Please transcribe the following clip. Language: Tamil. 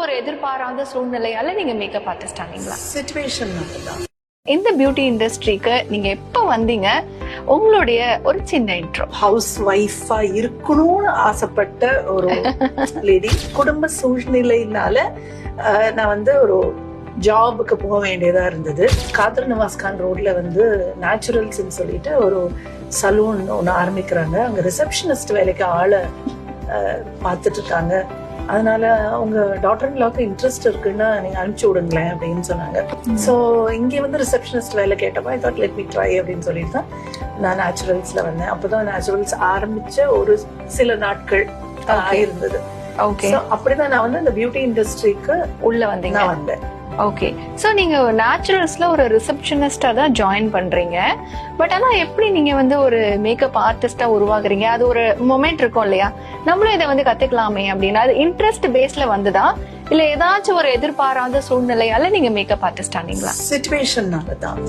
ஒரு எதிர்பாராத சூழ்நிலையால நீங்க மேக்கப் ஆர்டிஸ்ட் ஆனீங்களா? சிச்சுவேஷன் தான். இந்த பியூட்டி இண்டஸ்ட்ரிக்கு நீங்க எப்ப வந்தீங்க? உங்களுடைய ஒரு சின்ன இன்ட்ரோ. ஹவுஸ் ஒய்ஃபா இருக்கணும்னு ஆசைப்பட்ட ஒரு லேடி. குடும்ப சூழ்நிலையினால நான் வந்து ஒரு ஜாபுக்கு போக வேண்டியதா இருந்தது. காதர் நவாஸ்கான் ரோட்ல வந்து நேச்சுரல்ஸ் சொல்லிட்டு ஒரு சலூன் ஒன்று ஆரம்பிக்கிறாங்க. அங்க ரிசப்ஷனிஸ்ட் வேலைக்கு ஆளை பார்த்துட்டு இருக்காங்க. அதனால அவங்க டாட்டர் இன் லாக்கு இன்ட்ரெஸ்ட் இருக்குன்னா நீங்க அனுப்பிச்சு விடுங்களேன் அப்படின்னு சொன்னாங்க. ஸோ இங்கே வந்து ரிசப்ஷனிஸ்ட் வேலை கேட்டப்ப I thought let me try அப்படின்னு சொல்லிட்டு தான் நான் நேச்சுரல்ஸ்ல வந்தேன். அப்போதான் நேச்சுரல்ஸ் ஆரம்பிச்ச ஒரு சில நாட்கள் ஆயிருந்தது. ஓகே, அப்படிதான் நான் வந்து இந்த பியூட்டி இண்டஸ்ட்ரிக்கு உள்ள வந்தீங்க. வந்தேன். ஓகே, ஸோ நீங்க நேச்சுரல்ஸ்ல ஒரு ரிசப்ஷனிஸ்டா தான் ஜாயின் பண்றீங்க. பட் ஆனா எப்படி நீங்க வந்து ஒரு மேக்கப் ஆர்டிஸ்டா உருவாகுறீங்க? அது ஒரு மொமெண்ட் இருக்கும் இல்லையா, நம்மளும் இதை வந்து கத்துக்கலாமே அப்படின்னா அது இன்ட்ரெஸ்ட் பேஸ்ல வந்துதா இல்ல ஏதாச்சும் ஒரு எதிர்பாராத சூழ்நிலையால நீங்க மேக்கப் ஆர்டிஸ்ட் ஆனீங்களா? சிச்சுவேஷன்னால தான்.